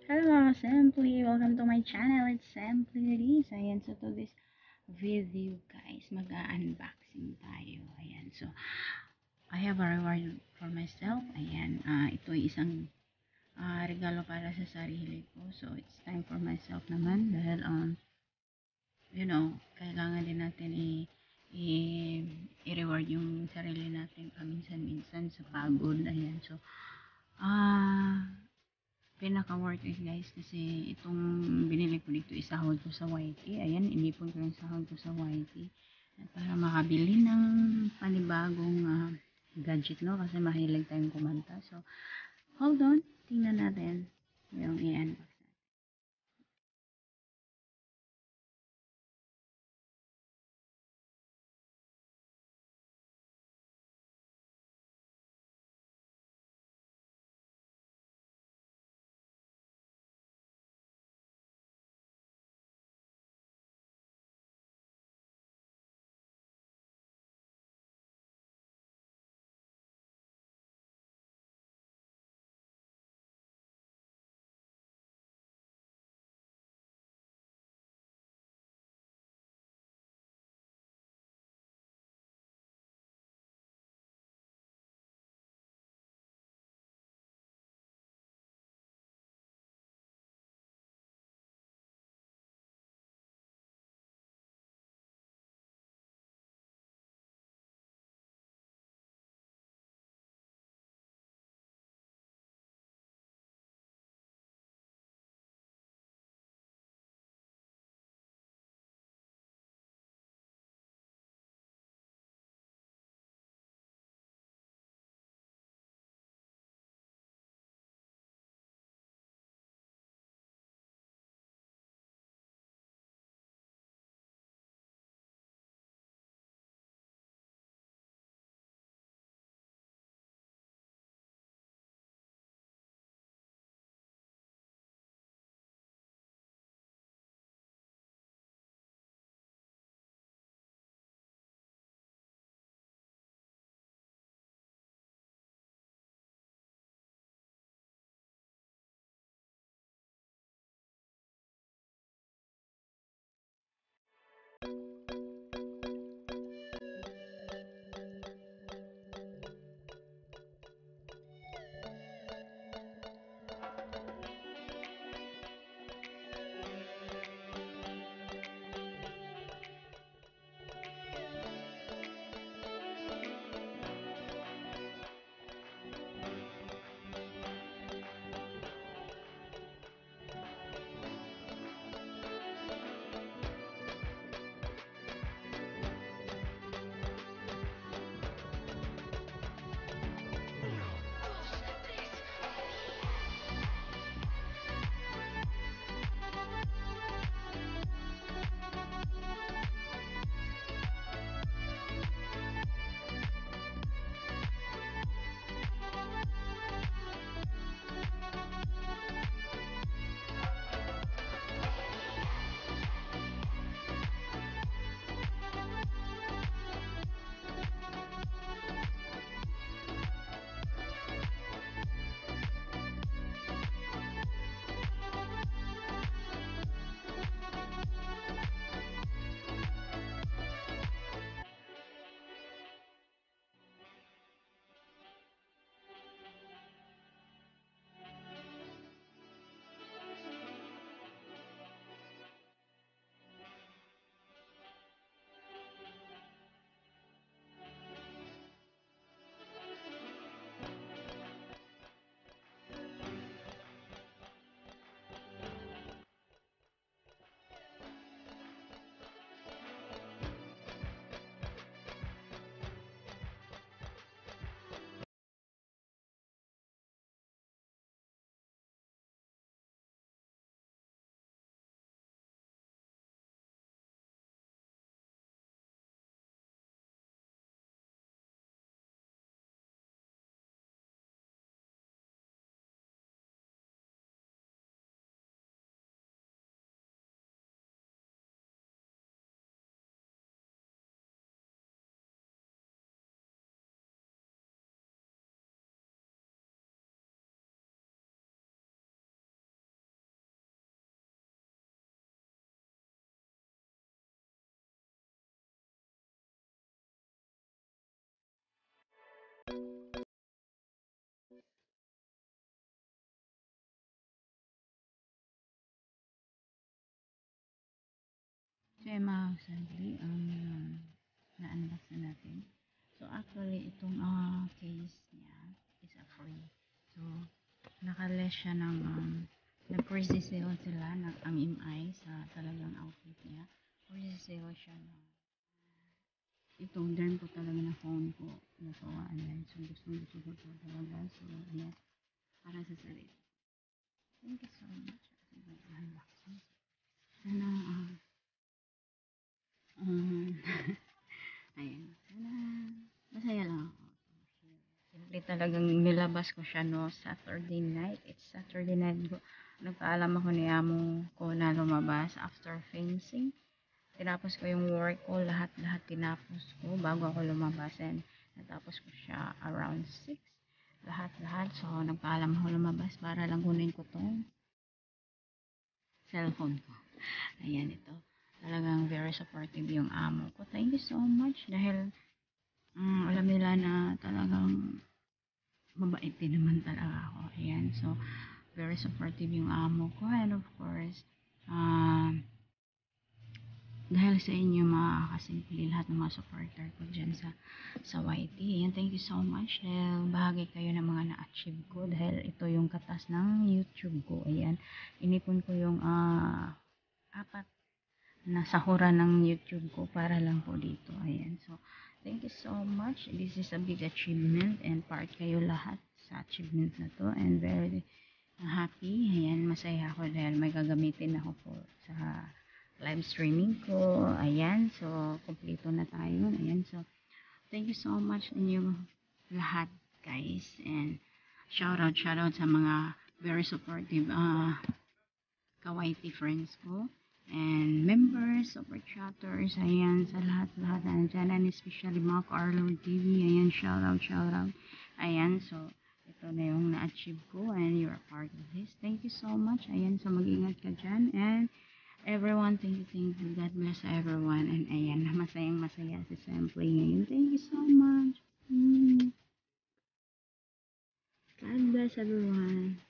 Hello mga Simply! Welcome to my channel. It's Simply Liz. Ayan, so to this video guys, mag-unboxing tayo. Ayan, so I have a reward for myself. Ayan, ito ay isang regalo para sa sarili ko. So it's time for myself naman dahil kailangan din natin i-reward yung sarili natin paminsan-minsan sa pagod. Ayan, so pinaka-worth it guys kasi itong binili ko dito isahod ko sa YT. Ayan, inipon ko yung sahod ko sa YT para makabili ng panibagong gadget, no? Kasi mahilig tayong kumanta. So, hold on. Tingnan natin yung i-unbox. So, yung mga sadly, na-unbox na natin. So, actually, itong case niya is a free. So, nakaless siya ng, nag-pre-sale sila ng ang MI sa talagang outfit niya. Pre-sale siya ng, ito, dream ko talaga na phone ko. Nasawaan yan. So, gusto ko talaga. So, ayan. Para sa sarili. Thank you so much. Unboxing. Sana, um, ayan. Sana, masaya lang ako. Simple talagang nilabas ko siya no Saturday night. It's Saturday night ko. Nagpaalam ako ni amo ko na lumabas after fencing. Tinapos ko yung work ko, lahat-lahat tinapos ko bago ako lumabas and natapos ko siya around 6. Lahat-lahat. So, nagpaalam ako lumabas para lang kunin ko tong cellphone ko. Ayan ito. Talagang very supportive yung amo ko. Thank you so much dahil alam nila na talagang mabait din naman talaga ako. Ayan. So, very supportive yung amo ko. And of course, dahil sa inyo mga kasimple, lahat ng mga supporter ko dyan sa YT. Ayan, thank you so much. Dahil bahagi kayo ng mga na-achieve ko. Dahil ito yung katas ng YouTube ko. Ayan. Inipon ko yung 4 na sahuran ng YouTube ko para lang po dito. Ayan. So, thank you so much. This is a big achievement and part kayo lahat sa achievement na to and very happy. Ayan, masaya ako dahil may gagamitin ako po sa live streaming ko. Ayan, so kompleto na tayo. Ayan, so thank you so much inyo lahat guys and shout out sa mga very supportive ka-YT friends ko and members, super chatters, ayan, sa lahat-lahat na nandyan, and especially mga Carlo TV, ayan, shout out, ayan, so, ito na yung na-achieve ko, and you're a part of this, thank you so much, ayan, so, mag-ingat ka dyan, and everyone, thank you, God bless everyone, and ayan, masayang masaya si Sample ngayon, thank you so much, God bless everyone.